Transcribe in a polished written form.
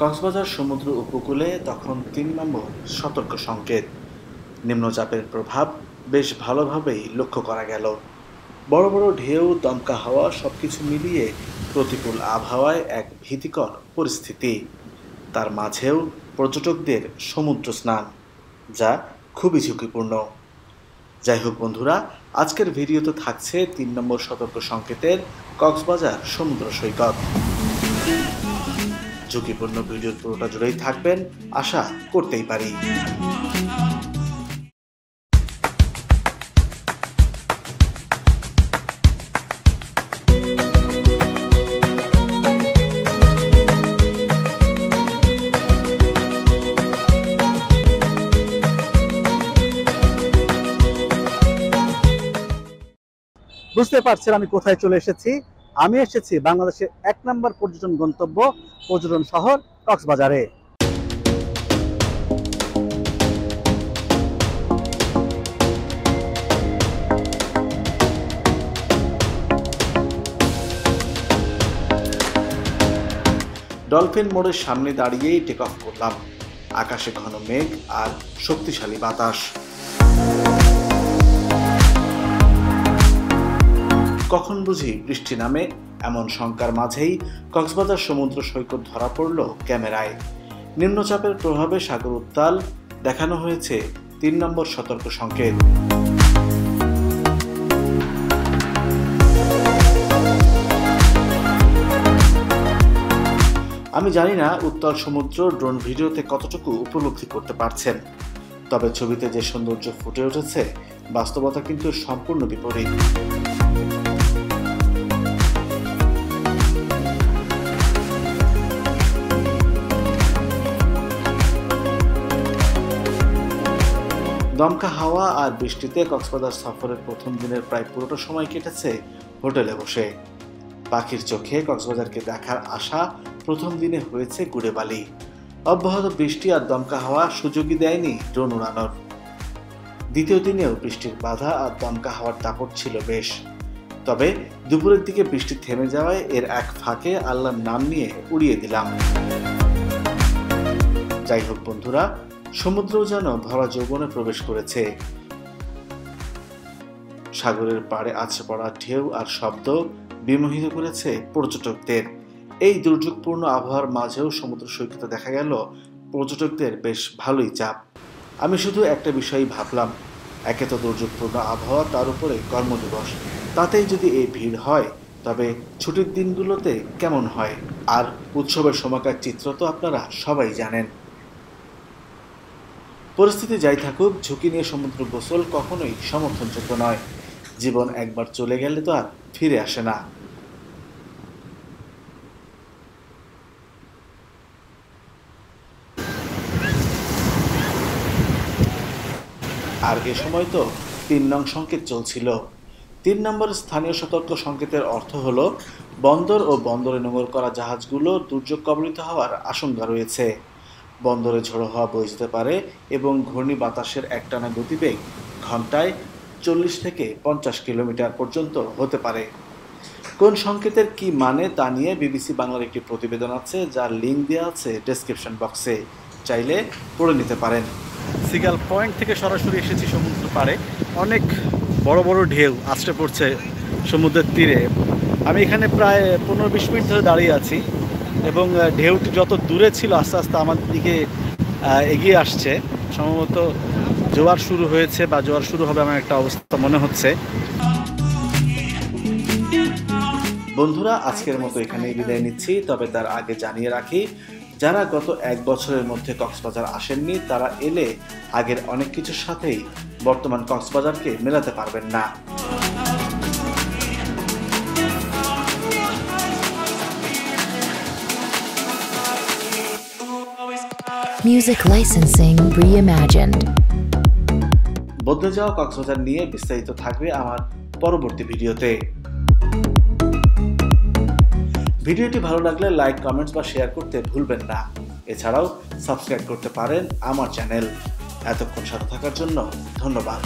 কক্সবাজার সমুদ্র উপকূলে তখন ৩ নম্বর সতর্ক সংকেত। নিম্নচাপের প্রভাব বেশ ভালোভাবেই লক্ষ্য করা গেল। বড় বড় ঢেউ, দমকা হাওয়া সবকিছু মিলিয়ে প্রতিকূল আবহাওয়ায় এক ভীতিকর পরিস্থিতি। তার মাঝেও পর্যটকদের সমুদ্র স্নান, যা খুবই ঝুঁকিপূর্ণ। যাই হোক বন্ধুরা, আজকের ভিডিওতে থাকছে ৩ নম্বর সতর্ক সংকেতের কক্সবাজার সমুদ্র সৈকত। ঝুঁকিপূর্ণ ভিডিওর পুরোটা জুড়েই থাকবেন, আশা করতেই পারি। বুঝতে পারছেন আমি কোথায় চলে এসেছি। আমি এসেছি বাংলাদেশের ১ নম্বর পর্যটন গন্তব্য, পর্যটন শহর কক্সবাজারে। ডলফিন মোড়ের সামনে দাঁড়িয়েই টেক অফ করলাম। আকাশে ঘন মেঘ আর শক্তিশালী বাতাস। কখন বুঝি বৃষ্টি নামে, এমন শঙ্কার মাঝেই কক্সবাজার সমুদ্র সৈকত ধরা পড়ল ক্যামেরায়। নিম্নচাপের প্রভাবে সাগর উত্তাল, দেখানো হয়েছে ৩ নম্বর সতর্ক সংকেত। আমি জানি না উত্তাল সমুদ্র ড্রোন ভিডিওতে কতটুকু উপলব্ধি করতে পারছেন, তবে ছবিতে যে সৌন্দর্য ফুটে উঠেছে, বাস্তবতা কিন্তু সম্পূর্ণ বিপরীত। দমকা হাওয়া আর বৃষ্টিতে কক্সবাজার সফরের প্রথম দিনের প্রায় পুরোটা সময় কেটেছে হোটেলে বসে। পাখির চোখে কক্সবাজারকে দেখার আশা প্রথম দিনে হয়েছে গুড়ে বালি। অব্যাহত বৃষ্টি আর দমকা হাওয়া সুযোগই দেয়নি ড্রোন উড়ানোর। দ্বিতীয় দিনেও বৃষ্টির বাধা আর দমকা হাওয়ার দাপট ছিল বেশ। তবে দুপুরের দিকে বৃষ্টি থেমে যাওয়ায় এর এক ফাঁকে আল্লাহর নাম নিয়ে উড়িয়ে দিলাম। যাই হোক বন্ধুরা, সমুদ্রও যেন ভরা যৌবনে প্রবেশ করেছে। সাগরের পাড়ে আছড়ে পড়া ঢেউ আর শব্দ বিমোহিত করেছে পর্যটকদের। এই দুর্যোগপূর্ণ আবহাওয়ার মাঝেও সমুদ্র সৈকতে দেখা গেল পর্যটকদের বেশ ভালোই চাপ। আমি শুধু একটা বিষয়ই ভাবলাম, একে তো দুর্যোগপূর্ণ আবহাওয়া, তার উপরে কর্মদিবস, তাতেই যদি এই ভিড় হয় তবে ছুটির দিনগুলোতে কেমন হয়? আর উৎসবের সময়কার চিত্র তো আপনারা সবাই জানেন। পরিস্থিতি যাই থাকুক, ঝুঁকি নিয়ে সমুদ্র গোসল কখনোই সমর্থনযোগ্য নয়। জীবন একবার চলে গেলে তো আর ফিরে আসে না। আর এ সময় তো ৩ নং সংকেত চলছিল। ৩ নম্বর স্থানীয় সতর্ক সংকেতের অর্থ হলো বন্দর ও বন্দরে নোঙর করা জাহাজগুলো দুর্যোগ কবলিত হওয়ার আশঙ্কা রয়েছে। বন্দরে ঝোড়ো হাওয়া বয়ে যেতে পারে এবং ঘূর্ণি বাতাসের একটানা গতিবেগ ঘন্টায় ৪০ থেকে ৫০ কিলোমিটার পর্যন্ত হতে পারে। কোন সংকেতের কি মানে তা নিয়ে বিবিসি বাংলার একটি প্রতিবেদন আছে, যার লিঙ্ক দেওয়া আছে ডেসক্রিপশন বক্সে, চাইলে পড়ে নিতে পারেন। সিগাল পয়েন্ট থেকে সরাসরি এসেছি সমুদ্র পাড়ে। অনেক বড় বড় ঢেউ আছড়ে পড়ছে সমুদ্রের তীরে। আমি এখানে প্রায় ১৫-২০ মিনিট ধরে দাঁড়িয়ে আছি এবং ঢেউটি যত দূরে ছিল আস্তে আস্তে আমাদের দিকে এগিয়ে আসছে। সম্ভবত জোয়ার শুরু হয়েছে বা জোয়ার শুরু হবে, আমার একটা অবস্থা মনে হচ্ছে। বন্ধুরা, আজকের মতো এখানেই বিদায় নিচ্ছি। তবে তার আগে জানিয়ে রাখি, যারা গত ১ বছরের মধ্যে কক্সবাজার আসেননি, তারা এলে আগের অনেক কিছুর সাথেই বর্তমান কক্সবাজারকে মেলাতে পারবেন না। Music licensing reimagined. বদলে যাওয়া কক্সবাজার নিয়ে বিস্তারিত থাকবে আমার পরবর্তী ভিডিওতে। ভিডিওটি ভালো লাগলে লাইক, কমেন্টস বা শেয়ার করতে ভুলবেন না। এছাড়াও সাবস্ক্রাইব করতে পারেন আমার চ্যানেল। এতক্ষণ সাথে থাকার জন্য ধন্যবাদ।